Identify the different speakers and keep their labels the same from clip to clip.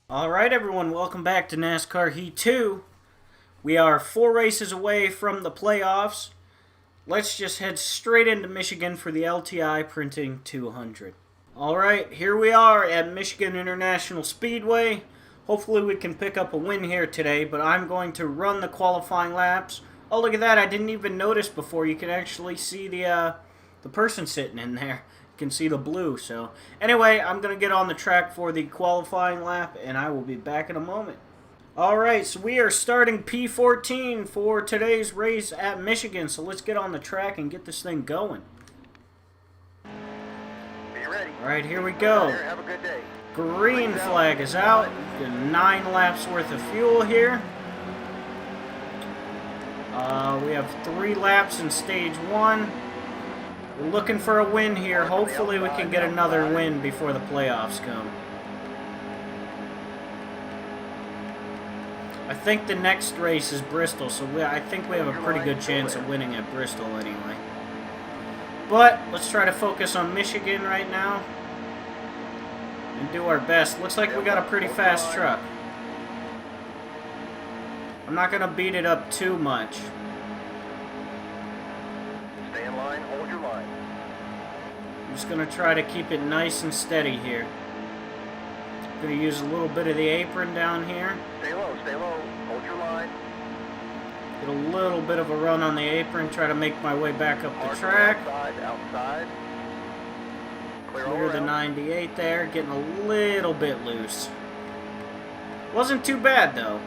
Speaker 1: Alright everyone, welcome back to NASCAR Heat 2. We are 4 races away from the playoffs. Let's just head straight into Michigan for the LTI Printing 200. Alright, here we are at Michigan International Speedway. Hopefully we can pick up a win here today, but I'm going to run the qualifying laps. Oh, look at that, I didn't even notice before. You can actually see the person sitting in there. Can see the blue. So anyway, I'm gonna get on the track for the qualifying lap and I will be back in a moment. Alright, so we are starting P14 for today's race at Michigan, so let's get on the track and get this thing going.
Speaker 2: Be ready.
Speaker 1: Alright, here we go.
Speaker 2: Have a good day.
Speaker 1: Green flag is out. Get 9 laps worth of fuel here. We have 3 laps in stage 1. We're looking for a win here. Hopefully we can get another win before the playoffs come. I think the next race is Bristol, so I think we have a pretty good chance of winning at Bristol anyway. But let's try to focus on Michigan right now and do our best. Looks like we got a pretty fast truck. I'm not going to beat it up too much.
Speaker 2: Stay in line, hold your line.
Speaker 1: I'm just going to try to keep it nice and steady here. I'm going to use a little bit of the apron down here.
Speaker 2: Stay low, hold your line.
Speaker 1: Get a little bit of a run on the apron, try to make my way back up the track.
Speaker 2: Outside.
Speaker 1: Clear the 98 there, getting a little bit loose. Wasn't too bad though.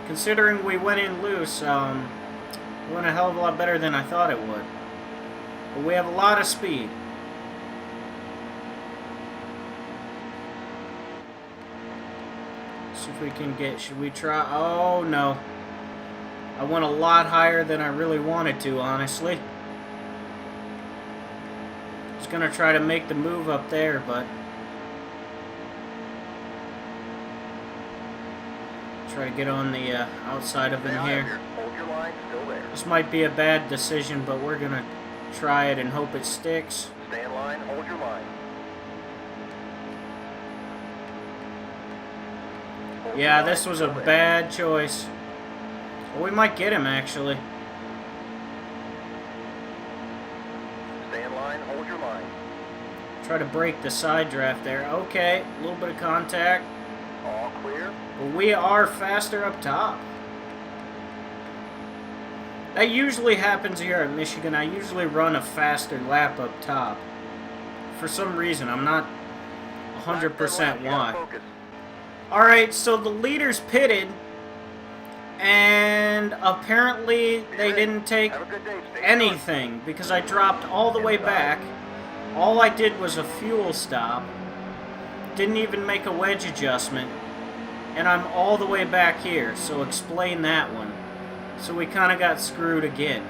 Speaker 1: Considering we went in loose, it went a hell of a lot better than I thought it would. But we have a lot of speed. See if we can get, should we try? Oh no. I went a lot higher than I really wanted to, honestly. Just gonna try to make the move up there, but try to get on the outside of him here.
Speaker 2: Hold your line, still there.
Speaker 1: This might be a bad decision, but we're gonna try it and hope it sticks.
Speaker 2: Stay in line, hold your line.
Speaker 1: Yeah, this was a bad choice. Well, we might get him, actually.
Speaker 2: Stay in line, hold your line.
Speaker 1: Try to break the side draft there. Okay, a little bit of contact.
Speaker 2: All clear.
Speaker 1: But we are faster up top. That usually happens here at Michigan. I usually run a faster lap up top. For some reason, I'm not 100% why. Alright, so the leaders pitted, and apparently they didn't take anything because I dropped all the way back. All I did was a fuel stop. Didn't even make a wedge adjustment. And I'm all the way back here, so explain that one. So we kind of got screwed again.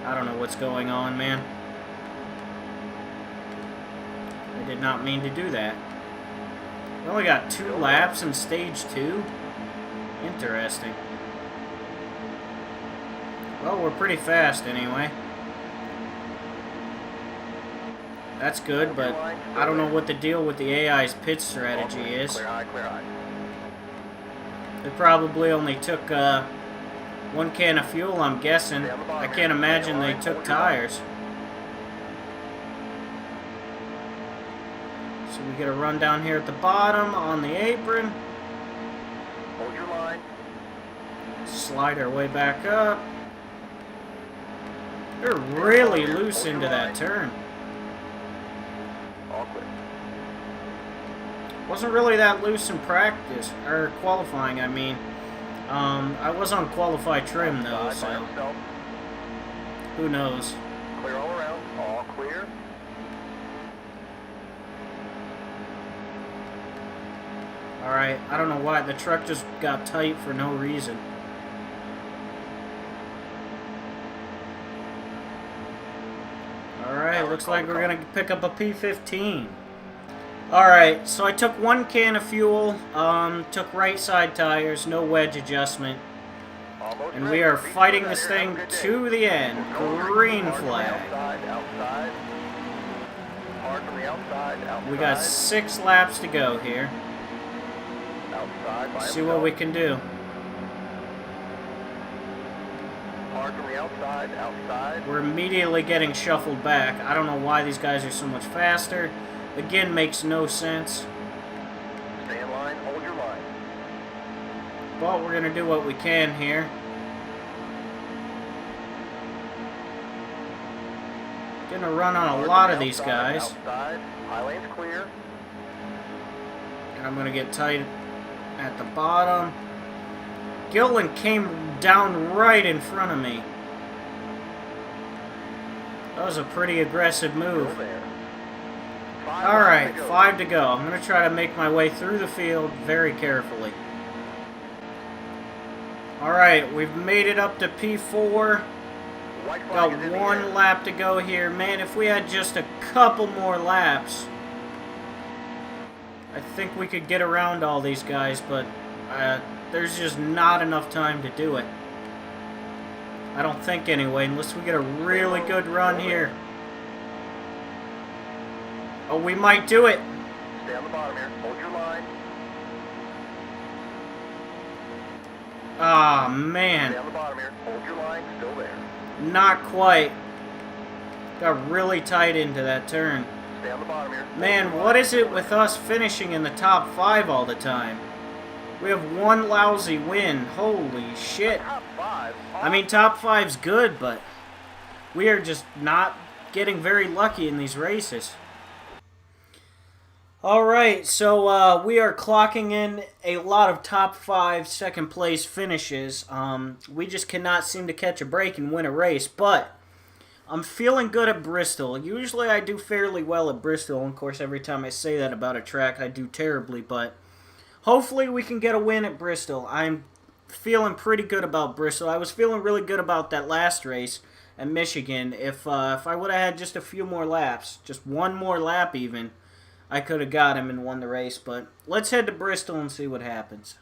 Speaker 1: I don't know what's going on, man. I did not mean to do that. We only got 2 laps in stage 2. Interesting. Well, we're pretty fast anyway. That's good, but I don't know what the deal with the AI's pit strategy is.
Speaker 2: Clear high, clear high.
Speaker 1: They probably only took 1 can of fuel, I'm guessing. I can't imagine they took tires. So we get a run down here at the bottom on the apron.
Speaker 2: Hold your line.
Speaker 1: Slide our way back up. They're really loose into that turn.
Speaker 2: All clear.
Speaker 1: Wasn't really that loose in practice, or qualifying, I mean. I was on qualified trim though, so who knows.
Speaker 2: Clear all around. All clear.
Speaker 1: Alright, I don't know why. The truck just got tight for no reason. Alright, looks like we're going to pick up a P15. Alright, so I took 1 can of fuel, took right side tires, no wedge adjustment. And we are fighting this thing to the end. Green flag. We got 6 laps to go here.
Speaker 2: Outside by
Speaker 1: See what we can do.
Speaker 2: Hard from the outside, outside.
Speaker 1: We're immediately getting shuffled back. I don't know why these guys are so much faster. Again, makes no sense.
Speaker 2: Stay in line, hold your line.
Speaker 1: But we're going to do what we can here. Going to run on a lot of these guys.
Speaker 2: Outside, high lane's clear.
Speaker 1: And I'm going to get tight at the bottom. Gillen came down right in front of me. That was a pretty aggressive move. Alright, 5 to go. I'm going to try to make my way through the field very carefully. Alright, we've made it up to P4. Got one lap to go here. Man, if we had just a couple more laps, I think we could get around all these guys, but there's just not enough time to do it. I don't think anyway, unless we get a really good run here. Oh, we might do it.
Speaker 2: Stay on the bottom here. Hold your line.
Speaker 1: Ah, man.
Speaker 2: Stay on the bottom here. Hold your line. Still there.
Speaker 1: Not quite. Got really tight into that turn.
Speaker 2: Stay on the bottom here.
Speaker 1: Man, what is it with us finishing in the top 5 all the time? We have one lousy win. Holy shit.
Speaker 2: Top 5.
Speaker 1: I mean, top 5's good, but we are just not getting very lucky in these races. Alright, so we are clocking in a lot of top 5 second place finishes. We just cannot seem to catch a break and win a race, but I'm feeling good at Bristol. Usually I do fairly well at Bristol, and of course every time I say that about a track I do terribly, but hopefully we can get a win at Bristol. I'm feeling pretty good about Bristol. I was feeling really good about that last race at Michigan. If I would have had just a few more laps, just one more lap even, I could have got him and won the race. But let's head to Bristol and see what happens.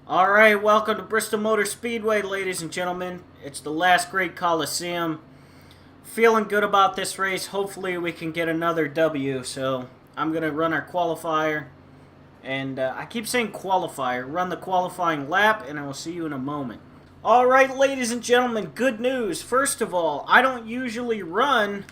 Speaker 1: Alright, welcome to Bristol Motor Speedway, ladies and gentlemen. It's the last great Coliseum. Feeling good about this race. Hopefully we can get another W. So I'm going to run our qualifier. And I keep saying qualifier. Run the qualifying lap, and I will see you in a moment. Alright, ladies and gentlemen, good news. First of all, I don't usually run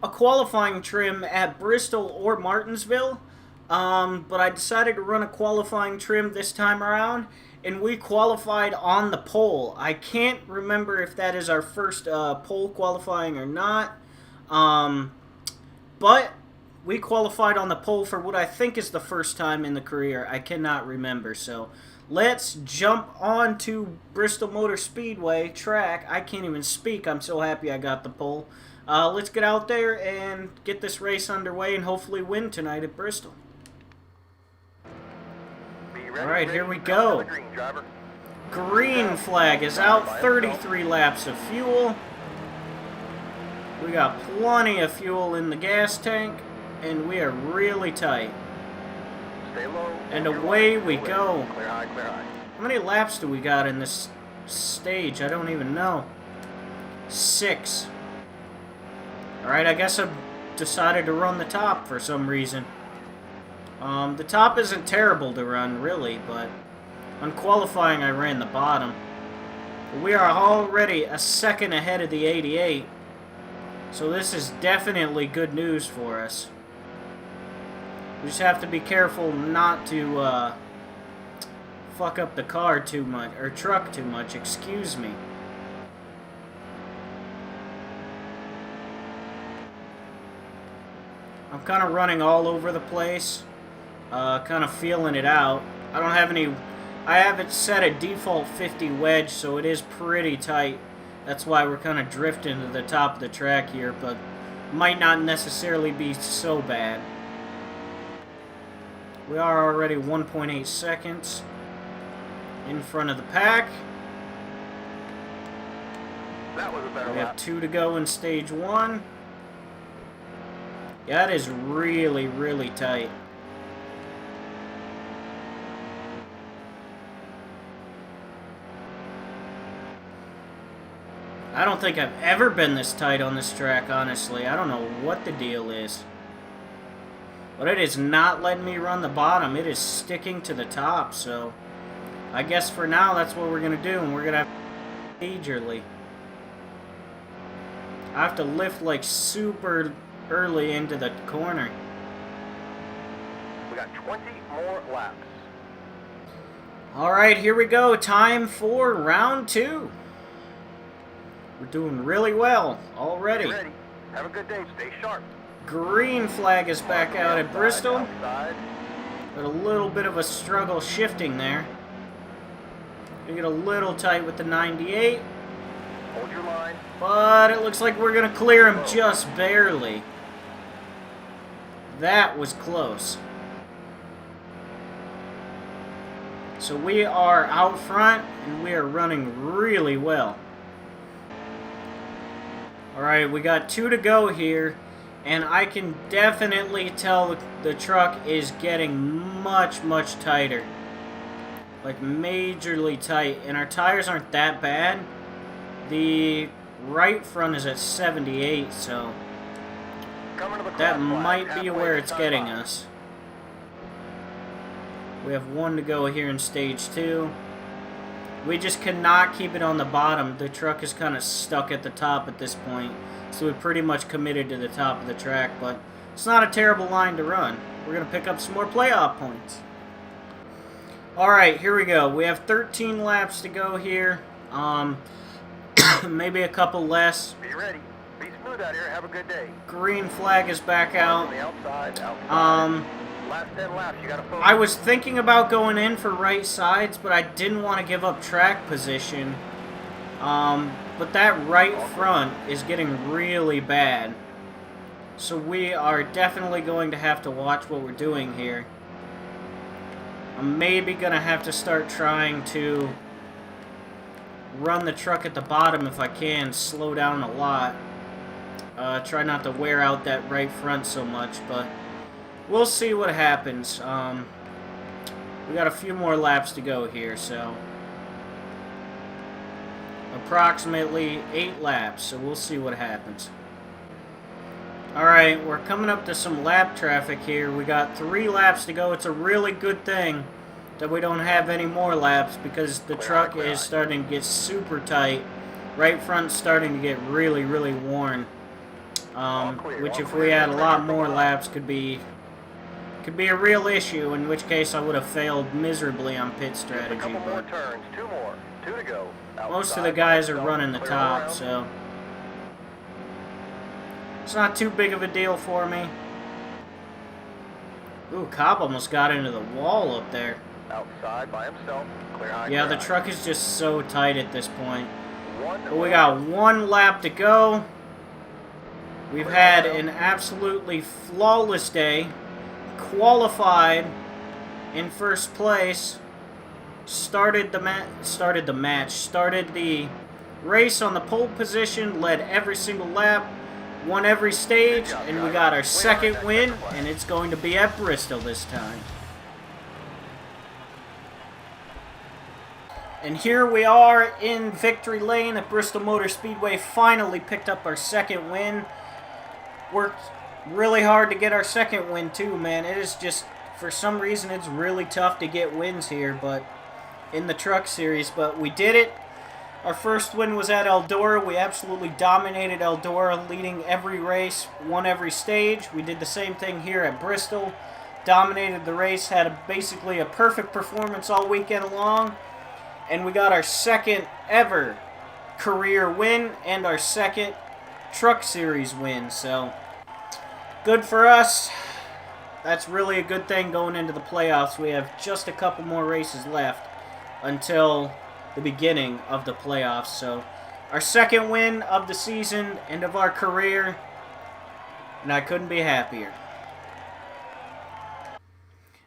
Speaker 1: a qualifying trim at Bristol or Martinsville, but I decided to run a qualifying trim this time around, and we qualified on the pole. I can't remember if that is our first pole qualifying or not, but we qualified on the pole for what I think is the first time in the career. I cannot remember, so let's jump on to Bristol Motor Speedway track. I can't even speak. I'm so happy I got the pole. Let's get out there and get this race underway and hopefully win tonight at Bristol. Alright, here we go. Green flag is out. 33 laps of fuel. We got plenty of fuel in the gas tank, and we are really tight. And away we go. How many laps do we got in this stage? I don't even know. 6. Alright, I guess I decided to run the top for some reason. The top isn't terrible to run, really, but on qualifying I ran the bottom. We are already a second ahead of the 88, so this is definitely good news for us. We just have to be careful not to fuck up the car too much, or truck too much, excuse me. I'm kind of running all over the place, kind of feeling it out. I don't have any, I have it set at default 50 wedge, so it is pretty tight. That's why we're kind of drifting to the top of the track here, but might not necessarily be so bad. We are already 1.8 seconds in front of the pack.
Speaker 2: That was a better
Speaker 1: We have
Speaker 2: lap.
Speaker 1: 2 to go in stage 1. Yeah, that is really, really tight. I don't think I've ever been this tight on this track, honestly. I don't know what the deal is. But it is not letting me run the bottom. It is sticking to the top, so I guess for now that's what we're going to do, and we're going to have to majorly. I have to lift like super early into the corner.
Speaker 2: We got 20 more laps.
Speaker 1: Alright, here we go. Time for round 2. We're doing really well already.
Speaker 2: Get ready. Have a good day. Stay sharp.
Speaker 1: Green flag is back out at Bristol.
Speaker 2: Outside.
Speaker 1: But a little bit of a struggle shifting there. We get a little tight with the 98.
Speaker 2: Hold your line.
Speaker 1: But it looks like we're going to clear him just barely. That was close. So we are out front, and we are running really well. Alright, we got 2 to go here, and I can definitely tell the truck is getting much, much tighter. Like, majorly tight, and our tires aren't that bad. The right front is at 78, so that might be where it's getting us. We have 1 to go here in stage 2. We just cannot keep it on the bottom. The truck is kind of stuck at the top at this point. So we pretty much committed to the top of the track. But it's not a terrible line to run. We're going to pick up some more playoff points. Alright, here we go. We have 13 laps to go here. Maybe a couple less.
Speaker 2: Be ready. Be smooth out here. Have a good day.
Speaker 1: Green flag is back out.
Speaker 2: On the outside. Last 10 laps, you gotta focus.
Speaker 1: I was thinking about going in for right sides, but I didn't want to give up track position. But that right front is getting really bad. So we are definitely going to have to watch what we're doing here. I'm maybe going to have to start trying to run the truck at the bottom if I can, slow down a lot. Try not to wear out that right front so much, but we'll see what happens. We got a few more laps to go here, so approximately 8 laps, so we'll see what happens. Alright, we're coming up to some lap traffic here. We got 3 laps to go. It's a really good thing that we don't have any more laps because the truck is starting to get super tight. Right front's starting to get really, really worn. Which if we had a lot more laps could be a real issue, in which case I would have failed miserably on pit strategy.
Speaker 2: A couple more turns, 2 more, 2 to go.
Speaker 1: Most of the guys are running the top, so it's not too big of a deal for me. Ooh, Cobb almost got into the wall up there.
Speaker 2: Outside by himself. Clear high.
Speaker 1: Yeah, the truck is just so tight at this point. But we got 1 lap to go. We've had an absolutely flawless day. Qualified in first place. Started the race on the pole position. Led every single lap. Won every stage. And we got our 2nd win. And it's going to be at Bristol this time. And here we are in victory lane at Bristol Motor Speedway. Finally picked up our 2nd win. Worked really hard to get our 2nd win too, man. It is just, for some reason, it's really tough to get wins here, but in the truck series. But we did it. Our first win was at Eldora. We absolutely dominated Eldora, leading every race, won every stage. We did the same thing here at Bristol. Dominated the race, had basically a perfect performance all weekend long. And we got our 2nd ever career win and our 2nd truck series win. So, good for us. That's really a good thing going into the playoffs. We have just a couple more races left until the beginning of the playoffs. So, our 2nd win of the season and of our career. And I couldn't be happier.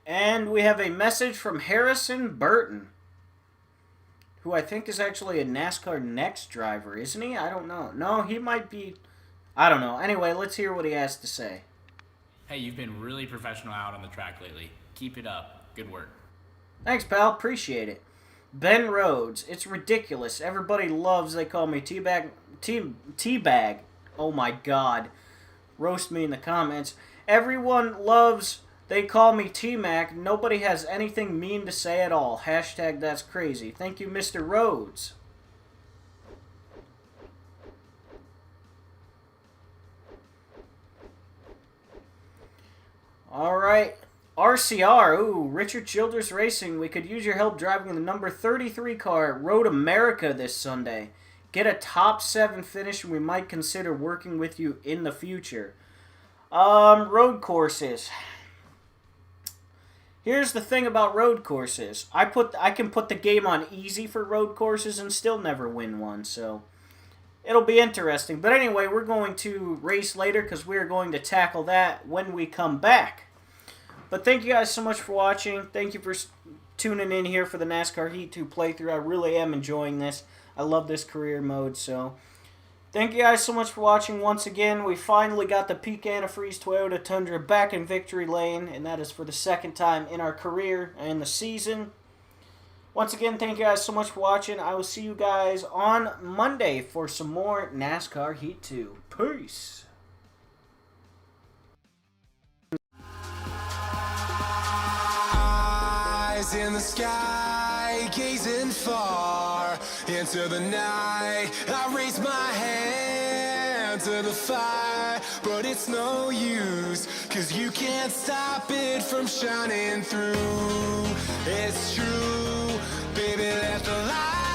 Speaker 1: And we have a message from Harrison Burton, who I think is actually a NASCAR Next driver, isn't he? I don't know. No, he might be. I don't know. Anyway, let's hear what he has to say.
Speaker 3: Hey, you've been really professional out on the track lately. Keep it up. Good work.
Speaker 1: Thanks, pal. Appreciate it. Ben Rhodes. It's ridiculous. Everybody loves, they call me Teabag. Teabag. Oh my god. Roast me in the comments. Everyone loves They call me T-Mac. Nobody has anything mean to say at all. Hashtag that's crazy. Thank you, Mr. Rhodes. Alright. RCR. Ooh, Richard Childress Racing. We could use your help driving the number 33 car at Road America this Sunday. Get a top 7 finish and we might consider working with you in the future. Road courses. Here's the thing about road courses. I can put the game on easy for road courses and still never win one, so it'll be interesting. But anyway, we're going to race later because we're going to tackle that when we come back. But thank you guys so much for watching. Thank you for tuning in here for the NASCAR Heat 2 playthrough. I really am enjoying this. I love this career mode, so thank you guys so much for watching once again. We finally got the peak antifreeze Toyota Tundra back in victory lane, and that is for the second time in our career and the season. Once again, thank you guys so much for watching. I will see you guys on Monday for some more NASCAR Heat 2. Peace.
Speaker 4: Eyes in the sky, gazing far into the night. I raise my hand to the fire, but it's no use, 'cause you can't stop it from shining through. It's true, baby, let the light